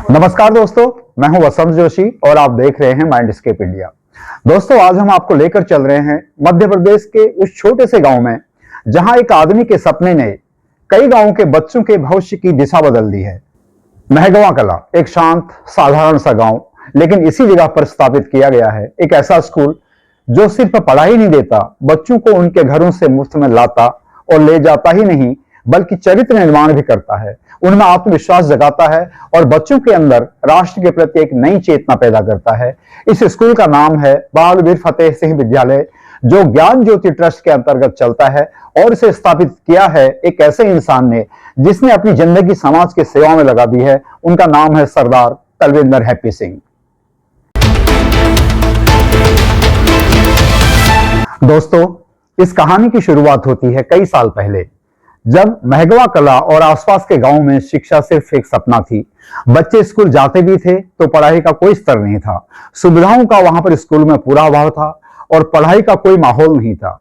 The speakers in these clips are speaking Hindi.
नमस्कार दोस्तों, मैं हूं वसंत जोशी और आप देख रहे हैं माइंडस्केप इंडिया। दोस्तों, आज हम आपको लेकर चल रहे हैं मध्य प्रदेश के उस छोटे से गांव में जहां एक आदमी के सपने ने कई गांवों के बच्चों के भविष्य की दिशा बदल दी है। महगवा कला एक शांत साधारण सा गांव, लेकिन इसी जगह पर स्थापित किया गया है एक ऐसा स्कूल जो सिर्फ पढ़ाई नहीं देता, बच्चों को उनके घरों से मुफ्त में लाता और ले जाता ही नहीं बल्कि चरित्र निर्माण भी करता है, उनमें आत्मविश्वास जगाता है और बच्चों के अंदर राष्ट्र के प्रति एक नई चेतना पैदा करता है। इस स्कूल का नाम है बालवीर फतेह सिंह विद्यालय, जो ज्ञान ज्योति ट्रस्ट के अंतर्गत चलता है और इसे स्थापित किया है एक ऐसे इंसान ने जिसने अपनी जिंदगी समाज की सेवा में लगा दी है। उनका नाम है सरदार तलविंदर हैप्पी सिंह। दोस्तों, इस कहानी की शुरुआत होती है कई साल पहले, जब महगवा कला और आसपास के गांव में शिक्षा सिर्फ एक सपना थी। बच्चे स्कूल जाते भी थे तो पढ़ाई का कोई स्तर नहीं था, सुविधाओं का वहां पर स्कूल में पूरा अभाव था और पढ़ाई का कोई माहौल नहीं था।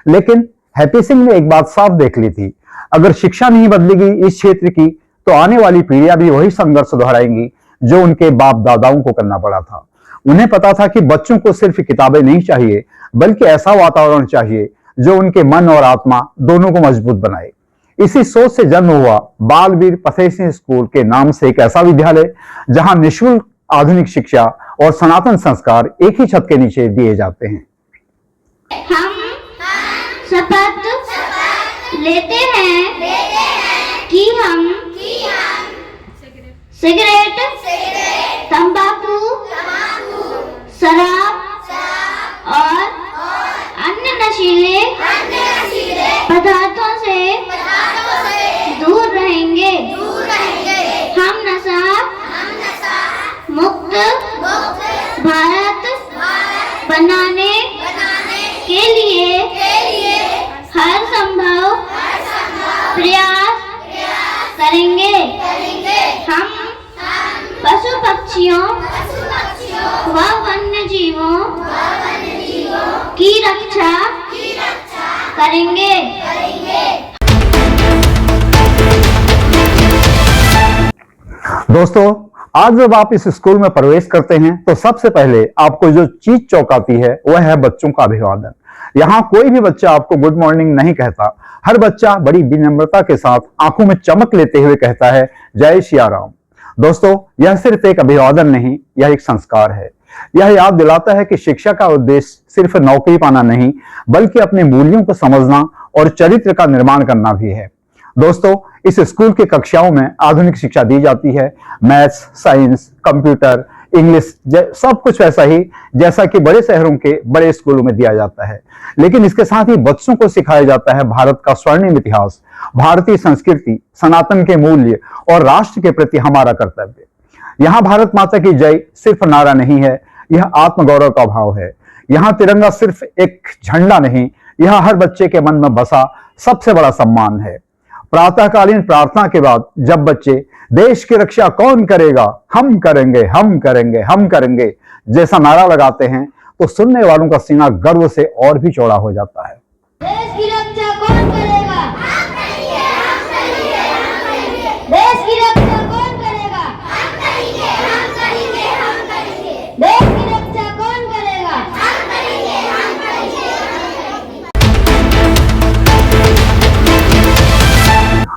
लेकिन हैप्पी सिंह ने एक बात साफ देख ली थी, अगर शिक्षा नहीं बदलेगी इस क्षेत्र की तो आने वाली पीढ़ियां भी वही संघर्ष दोहराएंगी जो उनके बाप दादाओं को करना पड़ा था। उन्हें पता था कि बच्चों को सिर्फ किताबें नहीं चाहिए, बल्कि ऐसा वातावरण चाहिए जो उनके मन और आत्मा दोनों को मजबूत बनाए। इसी सोच से जन्म हुआ बालवीर फतेह सिंह स्कूल के नाम से एक ऐसा विद्यालय जहां निःशुल्क आधुनिक शिक्षा और सनातन संस्कार एक ही छत के नीचे दिए जाते हैं। हम शपथ लेते हैं कि हम सिगरेट, तंबाकू, शराब और अन्य नशीले पदार्थों से दूर रहेंगे। हम नशा मुक्त भारत बनाने के लिए हर संभव प्रयास करेंगे। हम पशु पक्षियों व वन्य जीवों की रक्षा करेंगे। दोस्तों, आज जब आप इस स्कूल में प्रवेश करते हैं तो सबसे पहले आपको जो चीज चौंकाती है वह है बच्चों का अभिवादन। यहाँ कोई भी बच्चा आपको गुड मॉर्निंग नहीं कहता, हर बच्चा बड़ी विनम्रता के साथ आंखों में चमक लेते हुए कहता है जय सिया राम। दोस्तों, यह सिर्फ एक अभिवादन नहीं, यह एक संस्कार है। यह याद दिलाता है कि शिक्षा का उद्देश्य सिर्फ नौकरी पाना नहीं, बल्कि अपने मूल्यों को समझना और चरित्र का निर्माण करना भी है। दोस्तों, इस स्कूल की कक्षाओं में आधुनिक शिक्षा दी जाती है। मैथ्स, साइंस, कंप्यूटर, इंग्लिश, सब कुछ वैसा ही जैसा कि बड़े शहरों के बड़े स्कूलों में दिया जाता है। लेकिन इसके साथ ही बच्चों को सिखाया जाता है भारत का स्वर्णिम इतिहास, भारतीय संस्कृति, सनातन के मूल्य और राष्ट्र के प्रति हमारा कर्तव्य। यहाँ भारत माता की जय सिर्फ नारा नहीं है, यह आत्मगौरव का भाव है। यहाँ तिरंगा सिर्फ एक झंडा नहीं, यह हर बच्चे के मन में बसा सबसे बड़ा सम्मान है। प्रातःकालीन प्रार्थना के बाद जब बच्चे देश की रक्षा कौन करेगा, हम करेंगे, हम करेंगे, हम करेंगे जैसा नारा लगाते हैं तो सुनने वालों का सीना गर्व से और भी चौड़ा हो जाता है। देश की रक्षा कौन करेगा? हम करेंगे, हम करेंगे, हम करेंगे। देश की रक्षा कौन करेगा? हम करेंगे, हम करेंगे, हम करेंगे। देश की रक्षा कौन करेगा? हम करेंगे, हम करेंगे, हम करेंगे।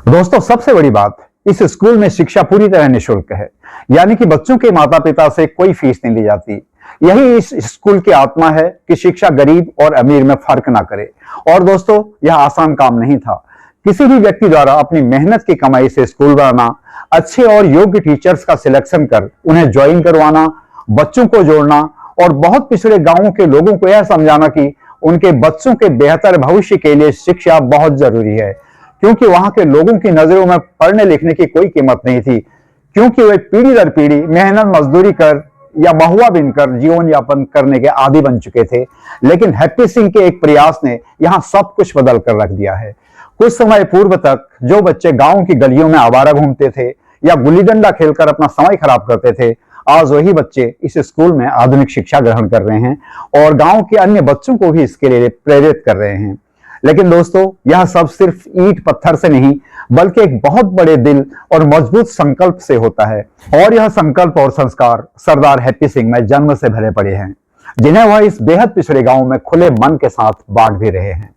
दोस्तों, सबसे बड़ी बात, इस स्कूल में शिक्षा पूरी तरह निःशुल्क है, यानी कि बच्चों के माता पिता से कोई फीस नहीं ली जाती। यही इस स्कूल की आत्मा है कि शिक्षा गरीब और अमीर में फर्क ना करे। और दोस्तों, यह आसान काम नहीं था। किसी भी व्यक्ति द्वारा अपनी मेहनत की कमाई से स्कूल बनाना, अच्छे और योग्य टीचर्स का सिलेक्शन कर उन्हें ज्वाइन करवाना, बच्चों को जोड़ना और बहुत पिछड़े गांवों के लोगों को यह समझाना कि उनके बच्चों के बेहतर भविष्य के लिए शिक्षा बहुत जरूरी है, क्योंकि वहां के लोगों की नजरों में पढ़ने लिखने की कोई कीमत नहीं थी, क्योंकि वे पीढ़ी दर पीढ़ी मेहनत मजदूरी कर या महुआ बिनकर जीवन यापन करने के आदी बन चुके थे। लेकिन हैप्पी सिंह के एक प्रयास ने यहाँ सब कुछ बदल कर रख दिया है। कुछ समय पूर्व तक जो बच्चे गांव की गलियों में आवारा घूमते थे या गुल्ली डंडा खेलकर अपना समय खराब करते थे, आज वही बच्चे इस स्कूल में आधुनिक शिक्षा ग्रहण कर रहे हैं और गांव के अन्य बच्चों को भी इसके लिए प्रेरित कर रहे हैं। लेकिन दोस्तों, यह सब सिर्फ ईंट पत्थर से नहीं बल्कि एक बहुत बड़े दिल और मजबूत संकल्प से होता है। और यह संकल्प और संस्कार सरदार हैप्पी सिंह में जन्म से भरे पड़े हैं, जिन्हें वह इस बेहद पिछड़े गांव में खुले मन के साथ बांट भी रहे हैं।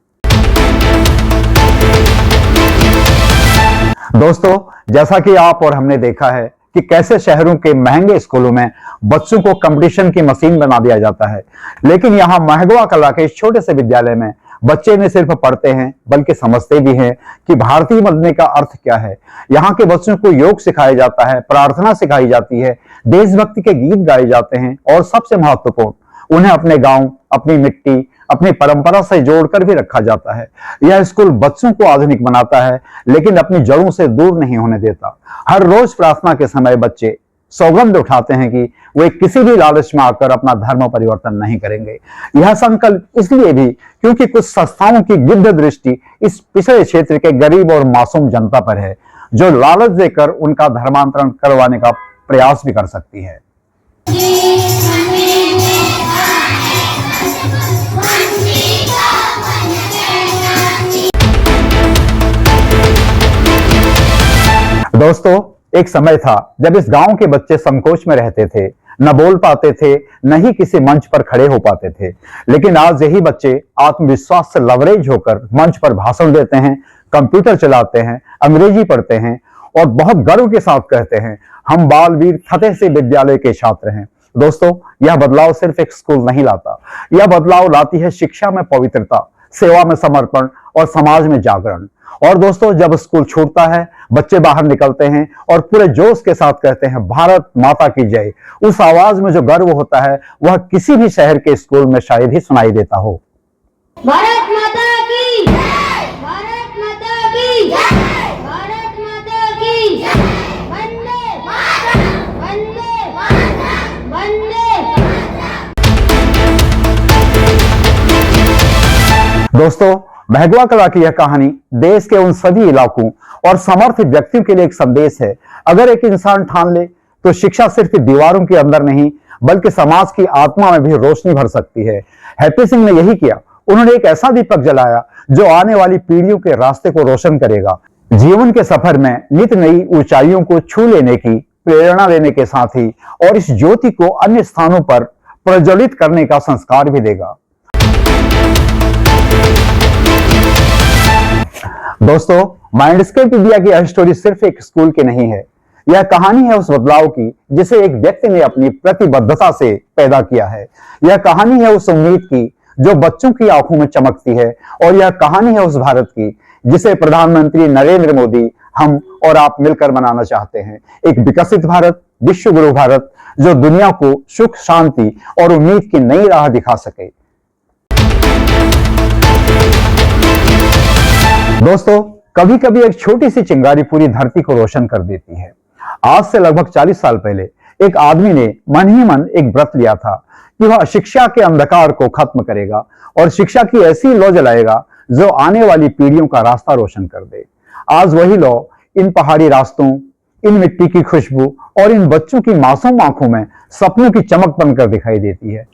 दोस्तों, जैसा कि आप और हमने देखा है कि कैसे शहरों के महंगे स्कूलों में बच्चों को कंपटीशन की मशीन बना दिया जाता है, लेकिन यहाँ महगवा कला के इस छोटे से विद्यालय में बच्चे न सिर्फ पढ़ते हैं बल्कि समझते भी हैं कि भारतीय बनने का अर्थ क्या है। यहाँ के बच्चों को योग सिखाया जाता है, प्रार्थना सिखाई जाती है, देशभक्ति के गीत गाए जाते हैं और सबसे महत्वपूर्ण, उन्हें अपने गांव, अपनी मिट्टी, अपनी परंपरा से जोड़कर भी रखा जाता है। यह स्कूल बच्चों को आधुनिक बनाता है लेकिन अपनी जड़ों से दूर नहीं होने देता। हर रोज प्रार्थना के समय बच्चे सौगंध उठाते हैं कि वे किसी भी लालच में आकर अपना धर्म परिवर्तन नहीं करेंगे। यह संकल्प इसलिए भी क्योंकि कुछ संस्थाओं की गिद्ध दृष्टि इस पिछड़े क्षेत्र के गरीब और मासूम जनता पर है, जो लालच देकर उनका धर्मांतरण करवाने का प्रयास भी कर सकती है। दोस्तों, एक समय था जब इस गांव के बच्चे संकोच में रहते थे, न बोल पाते थे, न ही किसी मंच पर खड़े हो पाते थे। लेकिन आज यही बच्चे आत्मविश्वास से लवरेज होकर मंच पर भाषण देते हैं, कंप्यूटर चलाते हैं, अंग्रेजी पढ़ते हैं और बहुत गर्व के साथ कहते हैं, हम बालवीर फतेह सिंह विद्यालय के छात्र हैं। दोस्तों, यह बदलाव सिर्फ एक स्कूल नहीं लाता, यह बदलाव लाती है शिक्षा में पवित्रता, सेवा में समर्पण और समाज में जागरण। और दोस्तों, जब स्कूल छूटता है, बच्चे बाहर निकलते हैं और पूरे जोश के साथ कहते हैं, भारत माता की जय। उस आवाज में जो गर्व होता है वह किसी भी शहर के स्कूल में शायद ही सुनाई देता हो। भारत माता की जय, भारत माता की जय, भारत माता की जय, वंदे मातरम, वंदे मातरम, वंदे मातरम। दोस्तों, महगवा कला की यह कहानी देश के उन सभी इलाकों और समर्थ व्यक्तियों के लिए एक संदेश है। अगर एक इंसान ठान ले तो शिक्षा सिर्फ दीवारों के अंदर नहीं बल्कि समाज की आत्मा में भी रोशनी भर सकती है। हैप्पी सिंह ने यही किया। उन्होंने एक ऐसा दीपक जलाया जो आने वाली पीढ़ियों के रास्ते को रोशन करेगा। जीवन के सफर में नित नई ऊंचाइयों को छू लेने की प्रेरणा देने के साथ ही और इस ज्योति को अन्य स्थानों पर प्रज्वलित करने का संस्कार भी देगा। दोस्तों, माइंडस्केप इंडिया की यह स्टोरी सिर्फ एक स्कूल की नहीं है, यह कहानी है उस बदलाव की जिसे एक व्यक्ति ने अपनी प्रतिबद्धता से पैदा किया है। यह कहानी है उस उम्मीद की जो बच्चों की आंखों में चमकती है और यह कहानी है उस भारत की जिसे प्रधानमंत्री नरेंद्र मोदी, हम और आप मिलकर बनाना चाहते हैं। एक विकसित भारत, विश्व गुरु भारत, जो दुनिया को सुख, शांति और उम्मीद की नई राह दिखा सके। दोस्तों, कभी कभी एक छोटी सी चिंगारी पूरी धरती को रोशन कर देती है। आज से लगभग 40 साल पहले एक आदमी ने मन ही मन एक व्रत लिया था कि वह शिक्षा के अंधकार को खत्म करेगा और शिक्षा की ऐसी लौ जलाएगा जो आने वाली पीढ़ियों का रास्ता रोशन कर दे। आज वही लौ इन पहाड़ी रास्तों, इन मिट्टी की खुशबू और इन बच्चों की मासूम आंखों में सपनों की चमक बनकर दिखाई देती है।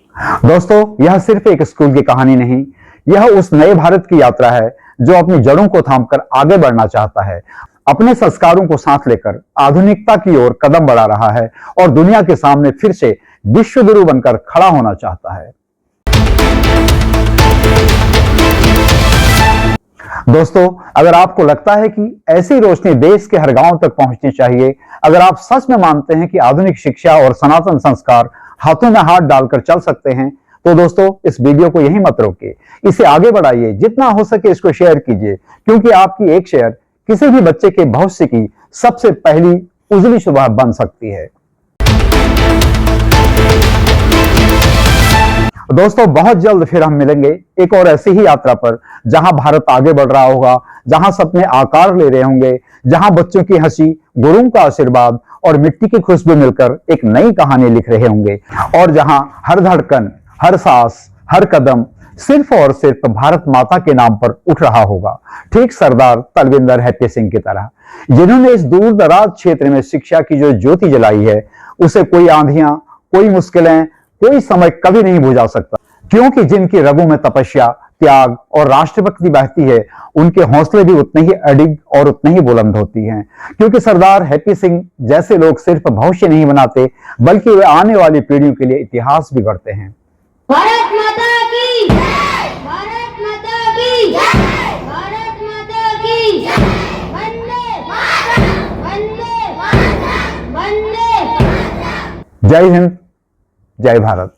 दोस्तों, यह सिर्फ एक स्कूल की कहानी नहीं, यह उस नए भारत की यात्रा है जो अपनी जड़ों को थामकर आगे बढ़ना चाहता है, अपने संस्कारों को साथ लेकर आधुनिकता की ओर कदम बढ़ा रहा है और दुनिया के सामने फिर से विश्व गुरु बनकर खड़ा होना चाहता है। दोस्तों, अगर आपको लगता है कि ऐसी रोशनी देश के हर गांव तक पहुंचनी चाहिए, अगर आप सच में मानते हैं कि आधुनिक शिक्षा और सनातन संस्कार हाथों में हाथ डालकर चल सकते हैं, तो दोस्तों, इस वीडियो को यहीं मत रोकिए, इसे आगे बढ़ाइए, जितना हो सके इसको शेयर कीजिए, क्योंकि आपकी एक शेयर किसी भी बच्चे के भविष्य की सबसे पहली उजली सुबह बन सकती है। दोस्तों, बहुत जल्द फिर हम मिलेंगे एक और ऐसी ही यात्रा पर, जहां भारत आगे बढ़ रहा होगा, जहां सपने आकार ले रहे होंगे, जहां बच्चों की हंसी, गुरुओं का आशीर्वाद और मिट्टी की खुशबू मिलकर एक नई कहानी लिख रहे होंगे और जहां हर धड़कन, हर सांस, हर कदम सिर्फ और सिर्फ भारत माता के नाम पर उठ रहा होगा, ठीक सरदार तलविंदर हैप्पी सिंह की तरह, जिन्होंने इस दूर दराज क्षेत्र में शिक्षा की जो ज्योति जलाई है, उसे कोई आंधियां, कोई मुश्किलें, कोई समय कभी नहीं बुझा सकता, क्योंकि जिनकी रगों में तपस्या, त्याग और राष्ट्रभक्ति बहती है, उनके हौसले भी उतने ही अडिग और उतने ही बुलंद होती हैं। क्योंकि सरदार हैप्पी सिंह जैसे लोग सिर्फ भविष्य नहीं बनाते, बल्कि वे आने वाली पीढ़ियों के लिए इतिहास भी गढ़ते हैं। भारत माता की जय, भारत माता की जय, भारत माता की जय, वंदे मातरम, वंदे मातरम, वंदे मातरम। जय हिंद, जय भारत।